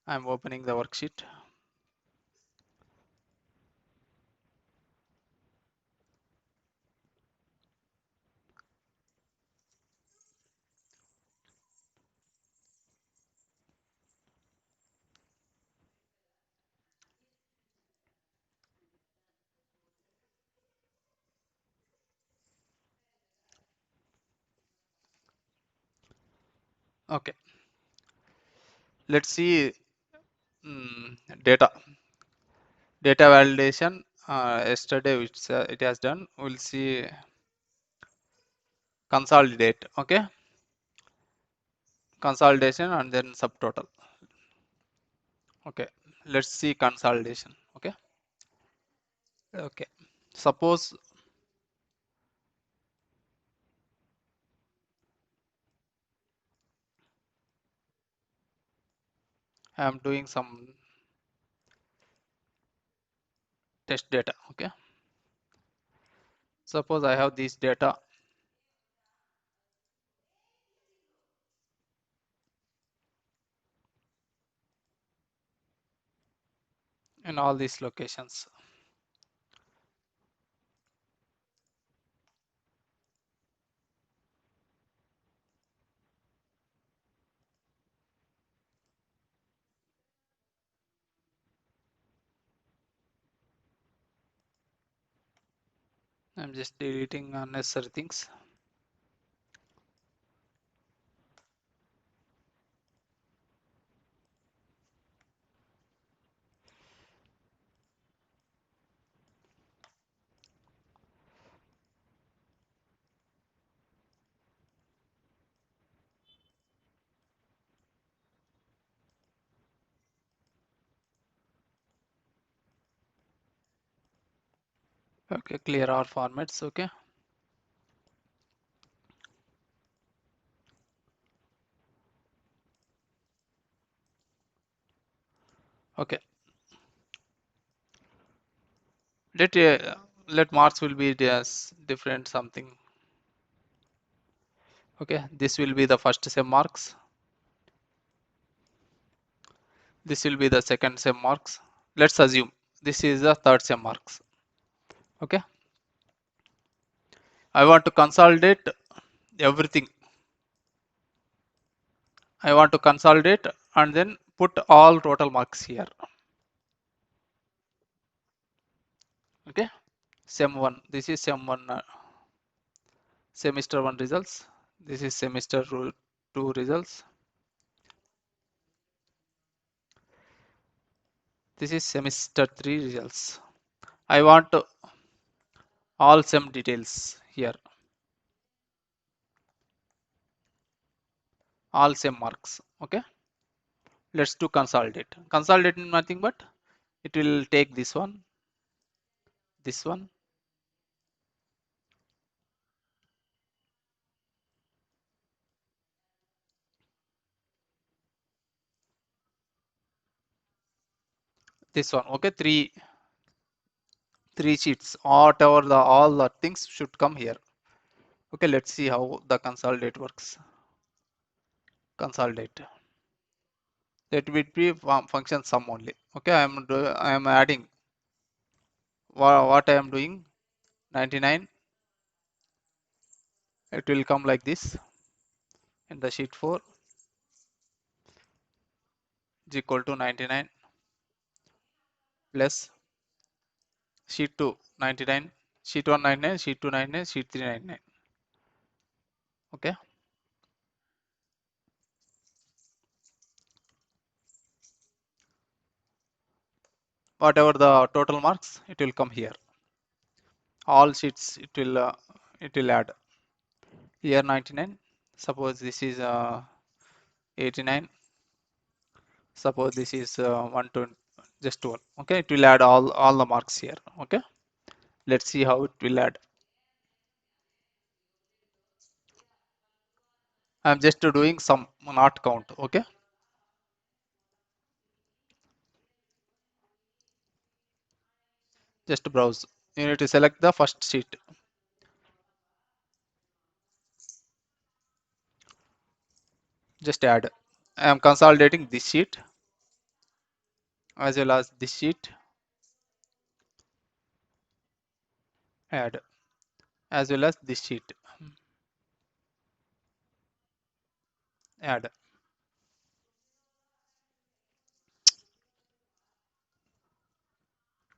I'm opening the worksheet. Okay, let's see data validation. Yesterday which it has done. We'll see consolidate. Okay, consolidation and then subtotal. Okay, let's see consolidation. Okay, okay. Suppose I am doing some test data. Okay, suppose I have this data in all these locations. I'm just deleting unnecessary things. Okay, clear our formats. Okay, okay. Let let marks will be as different something. Okay, this will be the first sem marks. This will be the second sem marks. Let's assume this is the third sem marks. Okay, I want to consolidate everything. I want to consolidate and then put all total marks here. Okay, sem 1. This is sem 1, semester 1 results. This is semester 2 results. This is semester 3 results. I want all sem details here. All sem marks. Okay, let's do consolidate. Consolidate is nothing but it will take this one, this one, this one. Okay, three sheets. Whatever the all the things should come here. Okay, let's see how the consolidate works. Consolidate. That will be function sum only. Okay, I am adding what I am doing. 99. It will come like this in the sheet 4 is equal to 99 plus sheet 2 99, sheet 1 99, sheet 2 99, sheet 3 99. Okay, whatever the total marks, it will come here. All sheets it will add here 99. Suppose this is 89. Suppose this is 120, just one. Okay, it will add all the marks here. Okay, let's see how it will add. I'm just doing some, not count. Okay, just browse. You need to select the first sheet. Just add. I am consolidating this sheet. as well as this sheet, add, as well as this sheet, add.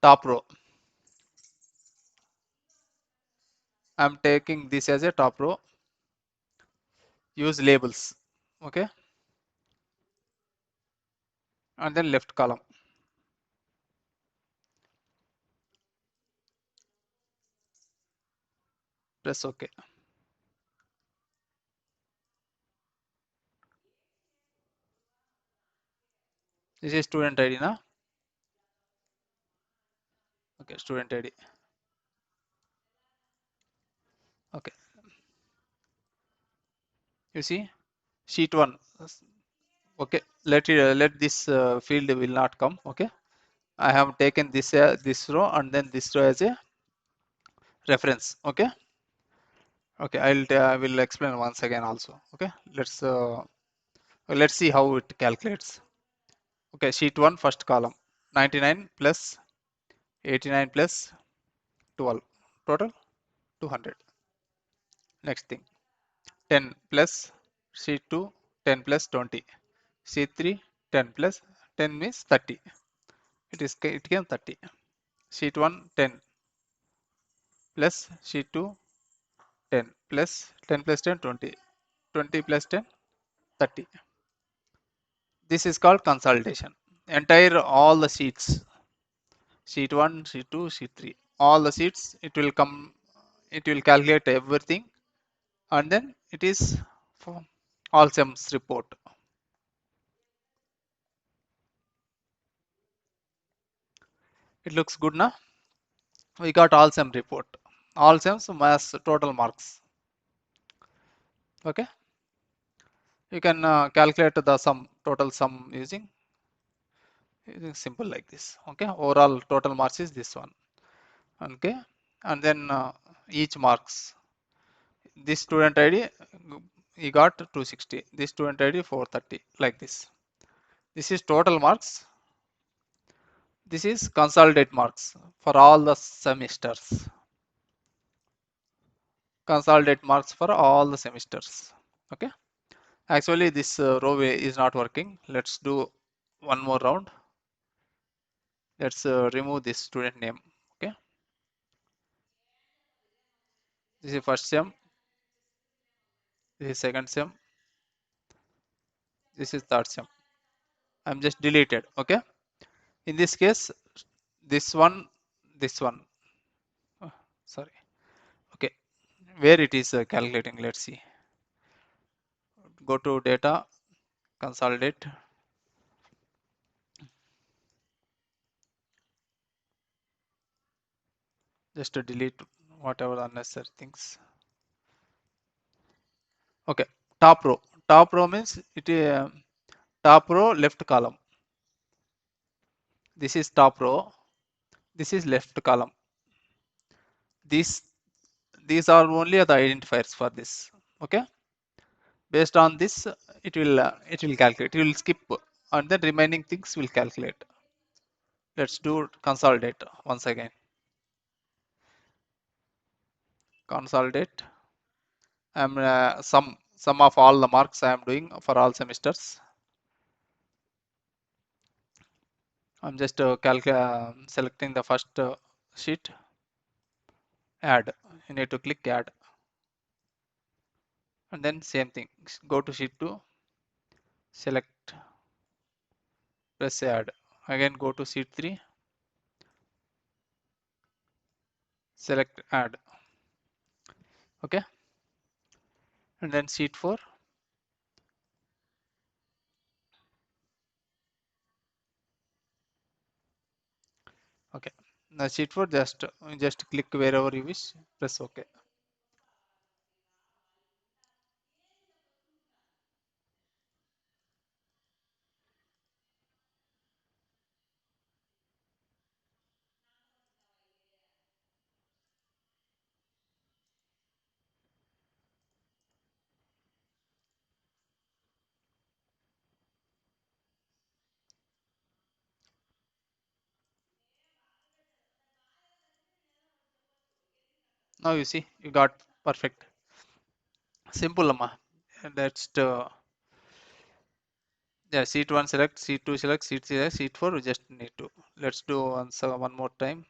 Top row, I'm taking this as a top row, use labels, okay, and then left column, press OK. This is student ID now. Okay, student ID. Okay, you see sheet 1. Okay, let this field will not come. Okay, I have taken this row and then this row as a reference. Okay, okay, I will explain once again also. Okay, let's see how it calculates. Okay, sheet 1 first column, 99 plus 89 plus 12, total 200. Next thing, 10 plus sheet 2, 10 plus 20, sheet 3, 10 plus 10 means 30. It came 30. Sheet 1, 10 plus sheet 2, 10 plus 10 plus 10, 20, 20 plus 10, 30. This is called consolidation. Entire all the sheets, sheet 1, sheet 2, sheet 3, all the sheets, it will calculate everything, and then it is for all sums report. It looks good now. We got all sum report. All sums mass total marks. Okay. You can calculate the sum, total sum using simple like this. Okay. Overall total marks is this one. Okay. And then each marks. This student ID, he got 260. This student ID 430. Like this. This is total marks. This is consolidate marks for all the semesters. Consolidate marks for all the semesters. Okay. Actually, this row is not working. Let's do one more round. Let's remove this student name. Okay. This is first sem. This is second sem. This is third sem. I'm just deleted. Okay. In this case, this one, this one. Oh, sorry. Okay. Where it is calculating? Let's see. Go to data, consolidate. Just to delete whatever unnecessary things. Okay. Top row. Top row means it is top row left column. This is top row. This is left column. These these are only the identifiers for this. Okay. Based on this, it will calculate. It will skip, and then remaining things will calculate. Let's do consolidate once again. Consolidate. I'm sum of all the marks I am doing for all semesters. I'm just selecting the first sheet. Add. You need to click add, and then same thing. Go to sheet 2. Select. Press add. Again go to sheet 3. Select add. Okay. And then sheet 4. Okay. Now sheet 4, just click wherever you wish, press OK. Now you see you got perfect. Simple, amma. Let's yeah, seat 1 select, seat 2 select, seat 4 we just need to. Let's do one more time.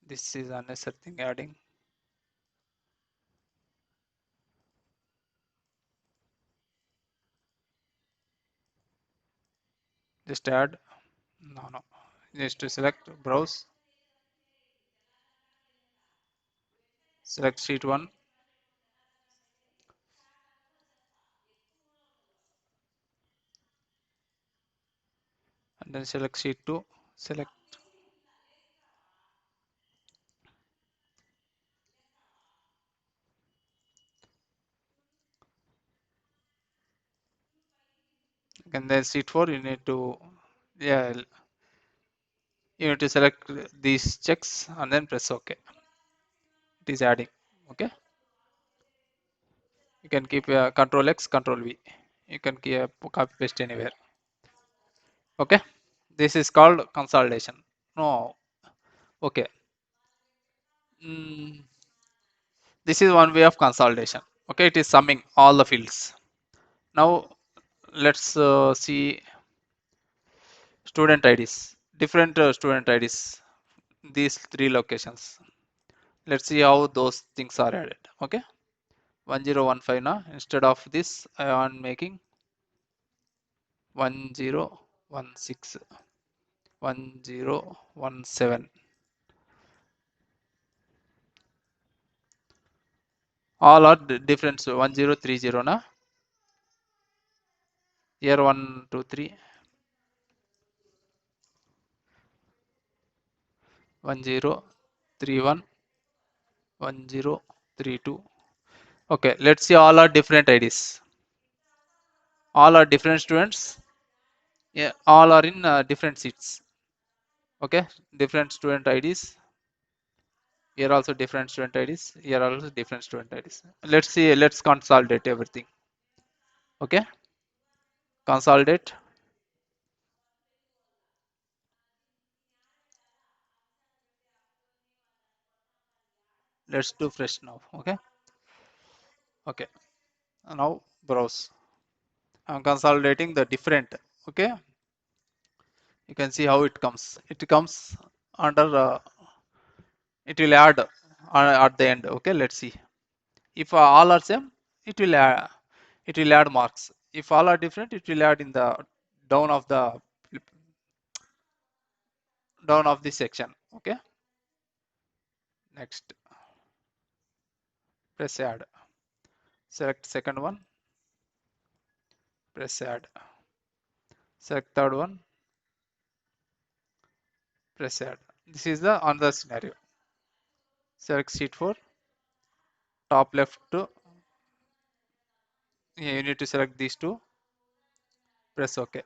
This is unnecessary thing adding. Just add. No. Just to select browse, select sheet 1, and then select sheet 2, select, and then sheet 4 you need to, yeah, you need to select these checks and then press OK. It is adding. Okay, you can keep Control X, Control V. You can keep copy paste anywhere. Okay, this is called consolidation. No, okay. Mm, this is one way of consolidation. Okay, it is summing all the fields. Now let's see student IDs, different student IDs, these three locations. Let's see how those things are added. Okay, 1015 now. Instead of this, I am making 1016, 1017. All are different. So 1030 na. Here 123, 1031, 1032. Okay, let's see all are different IDs. All are different students. Yeah, all are in different seats. Okay, different student IDs. Here also different student IDs. Here also different student IDs. Let's see. Let's consolidate everything. Okay, consolidate. Let's do fresh now. Okay. Okay. Now browse. I'm consolidating the different. Okay. You can see how it comes. It comes under. It will add at the end. Okay. Let's see. If all are same, it will add marks. If all are different, it will add in the down of the down of this section. Okay. Next, press add. Select second one. Press add. Select third one. Press add. This is the another scenario. Select sheet 4. Top left to. You need to select these two. Press OK.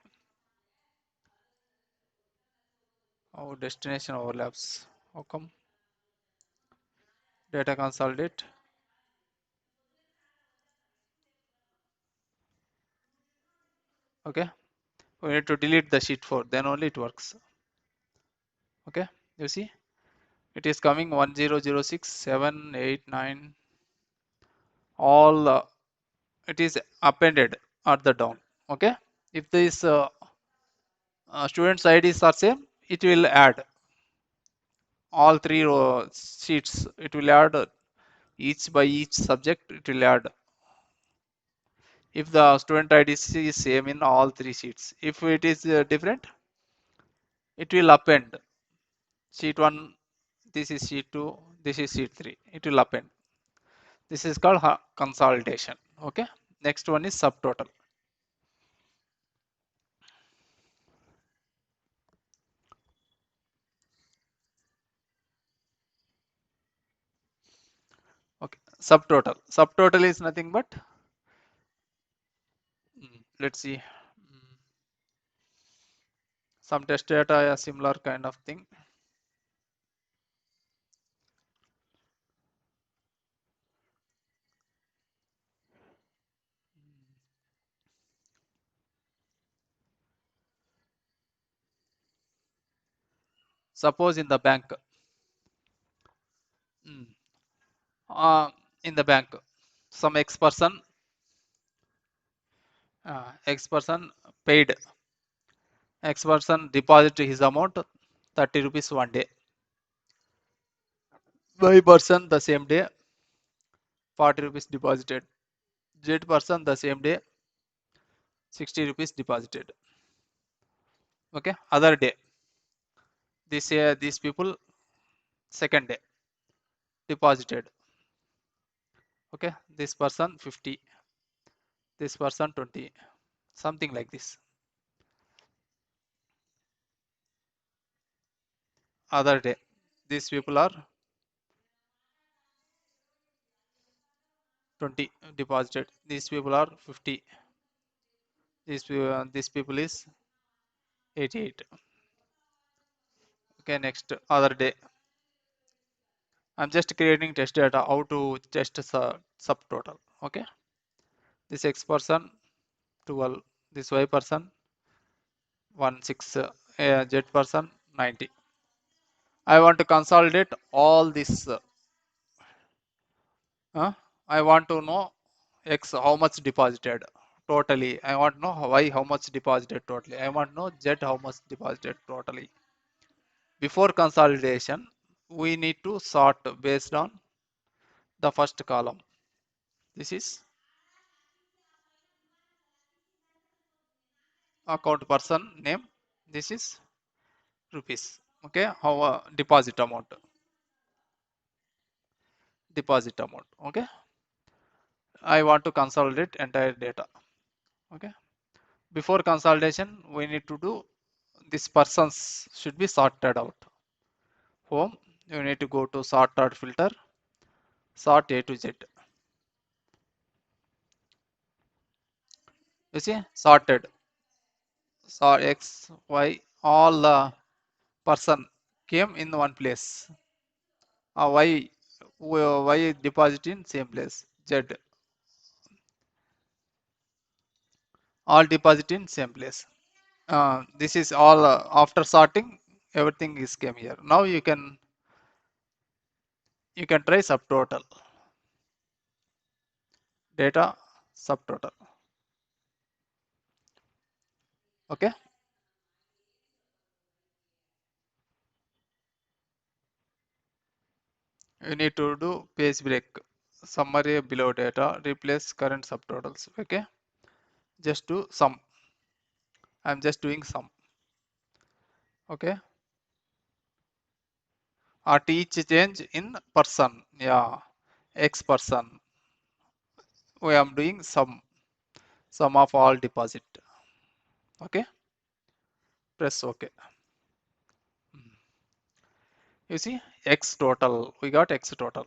Oh, destination overlaps. How come? Data consolidate. Okay. We need to delete the sheet 4. Then only it works. Okay. You see, it is coming 1006, 7, 8, 9. All it is appended at the down. Okay. If these students IDs are same, it will add all three sheets. It will add each by each subject. It will add if the student ID is same in all three sheets. If it is different, it will append sheet 1. This is sheet 2. This is sheet 3. It will append. This is called consolidation. Okay. Next one is subtotal. Okay. Subtotal is nothing but let's see, some test data, a similar kind of thing. Suppose in the bank, uh, in the bank. Some X person paid, X person deposit his amount 30 rupees one day. Y person the same day 40 rupees deposited. Z person the same day 60 rupees deposited. Okay, other day these people second day deposited. Okay, this person 50, this person 20, something like this. Other day these people are 20 deposited, these people are 50, this people is 88. Okay, next other day I'm just creating test data how to test subtotal. Okay, this X person 12, this Y person 16, Z person 90. I want to consolidate all this. I want to know X how much deposited totally. I want to know Y how much deposited totally. I want to know Z how much deposited totally. Before consolidation, we need to sort based on the first column. This is account person name. This is rupees. Okay, how deposit amount. Okay, I want to consolidate entire data. Okay, before consolidation, we need to do this persons should be sorted out. Home, you need to go to sorted filter, sort A to Z. You see, sorted, sort X, Y, all the person came in one place. Y deposit in same place. Z, all deposit in same place. This is all after sorting, everything is came here. Now you can try subtotal data subtotal. Okay, you need to do page break, summary below data, replace current subtotals. Okay, just do sum. I'm just doing sum. Okay, at each change in person, yeah, X person, we am doing sum of all deposit. Okay, press OK. You see X total, we got X total,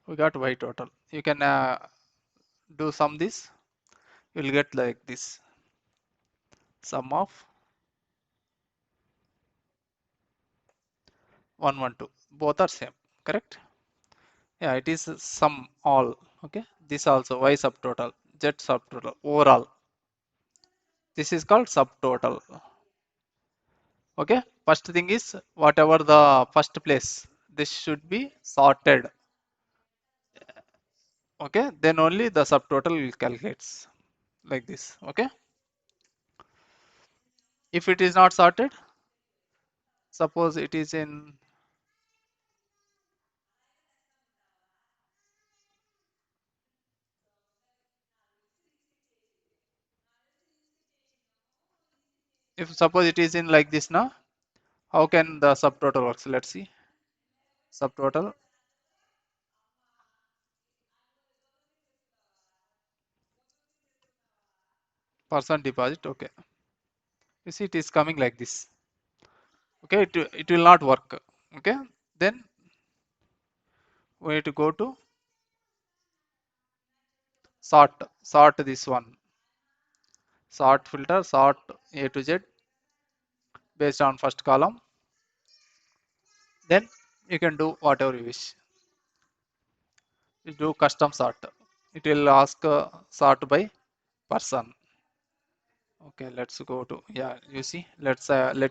we got Y total. You can do sum this, you'll get like this, sum of 112, both are same, correct? Yeah, it is sum all. Okay, this also Y subtotal, Z subtotal, overall. This is called subtotal. Okay, first thing is whatever the first place, this should be sorted. Okay, then only the subtotal will calculates like this. Okay, if it is not sorted, suppose it is in, if suppose it is in like this now, how can the subtotal works? Let's see. Subtotal person deposit. Okay, you see it is coming like this. Okay, it will not work. Okay, then we need to go to sort this one, sort filter, sort A to Z based on first column. Then you can do whatever you wish. You do custom sort. It will ask sort by person. Okay, let's go to, yeah, you see, let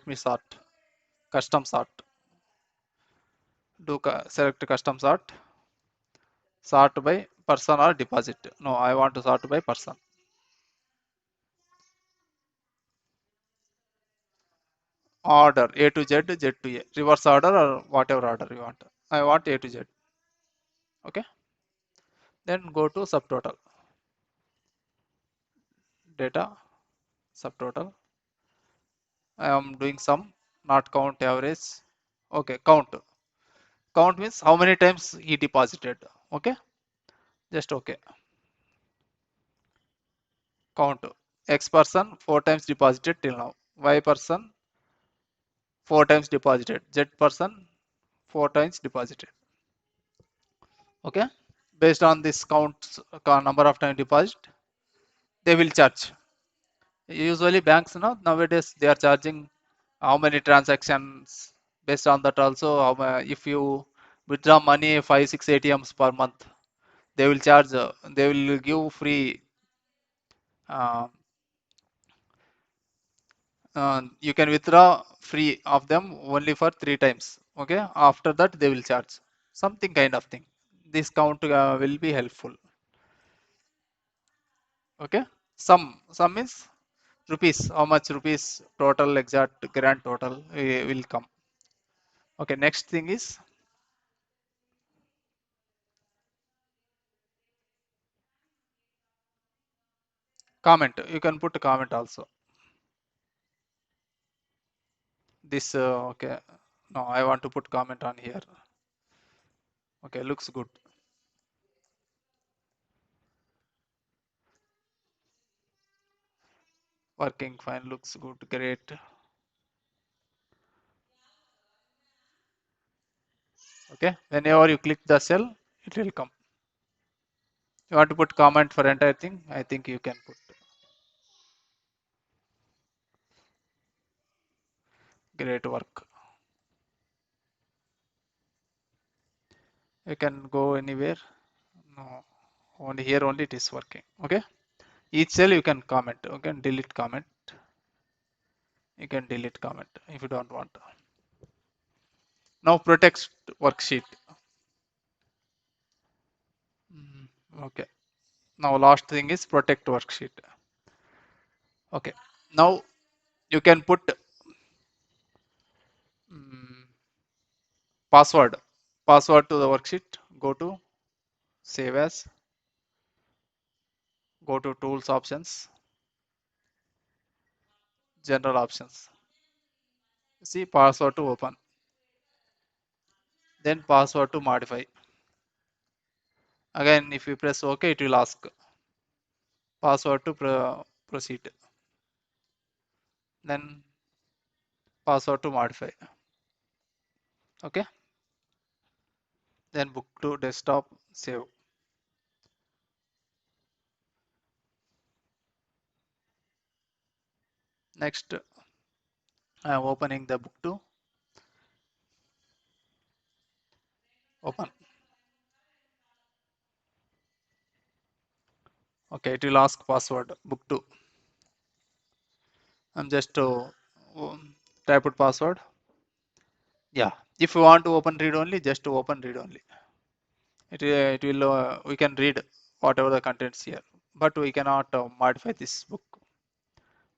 me sort, custom sort. Do select custom sort. Sort by person or deposit. No, I want to sort by person. Order A to Z, Z to A. Reverse order or whatever order you want. I want A to Z. Okay. Then go to subtotal. Data, subtotal. I am doing sum, not count average. Okay, count. Count means how many times he deposited. Okay. Just okay. Count. X person 4 times deposited till now. Y person 4 times deposited. Z person 4 times deposited. Okay. Based on this count number of time deposit, they will charge. Usually banks nowadays they are charging how many transactions. Based on that also, if you withdraw money 5 6 ATMs per month, they will charge. They will give free. Uh, you can withdraw free of them only for 3 times. Okay. After that they will charge something kind of thing. This count will be helpful. Okay. Sum means rupees. How much rupees total exact grand total will come. Okay. Next thing is comment. You can put a comment also. This okay. No, I want to put comment on here. Okay. Looks good. Working fine. Looks good. Great. Okay. Whenever you click the cell, it will come. You want to put comment for entire thing? I think you can put. Great work. You can go anywhere. No, only here only it is working. Okay. Each cell you can comment. You can delete comment. You can delete comment if you don't want. Now protect worksheet. Okay. Now last thing is protect worksheet. Okay. Now you can put mm, password. Password to the worksheet. Go to save as. Go to tools options. General options. See password to open. Then password to modify. Again, if you press OK, it will ask password to proceed. Then password to modify. Okay. Then book to desktop, save. Next, I am opening the book to open. Okay, it will ask password book to. I'm just type out password. Yeah. If you want to open read only, just to open read only. It will we can read whatever the contents here, but we cannot modify this book.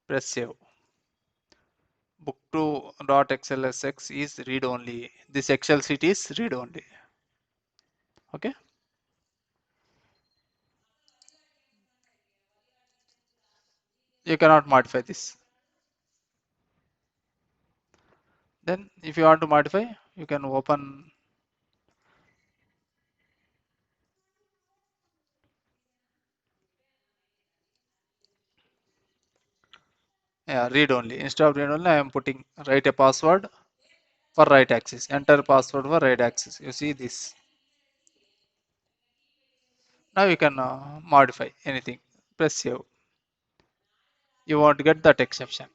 Press save. Book2.xlsx is read only. This Excel sheet is read only. Okay. You cannot modify this. Then if you want to modify, you can open. Yeah, read only. Instead of read only, I am putting write a password for right axis. Enter password for right axis. You see this. Now you can modify anything. Press save. You won't get that exception.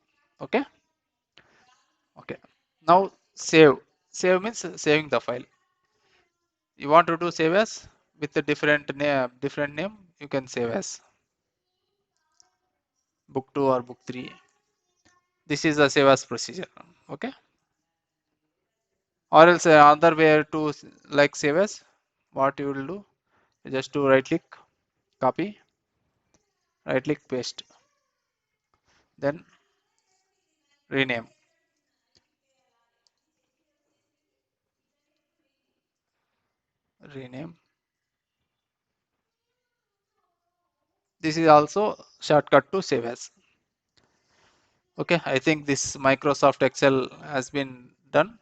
Okay. Okay. Now save. Save means saving the file. You want to do save as with a different name. You can save as book 2 or book 3. This is the save as procedure. Okay. Or else another way to like save as, what you will do, Just do right click, copy, right click, paste, then rename. Rename. This is also shortcut to save as. Okay, I think this Microsoft Excel has been done.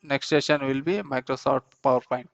Next session will be Microsoft PowerPoint.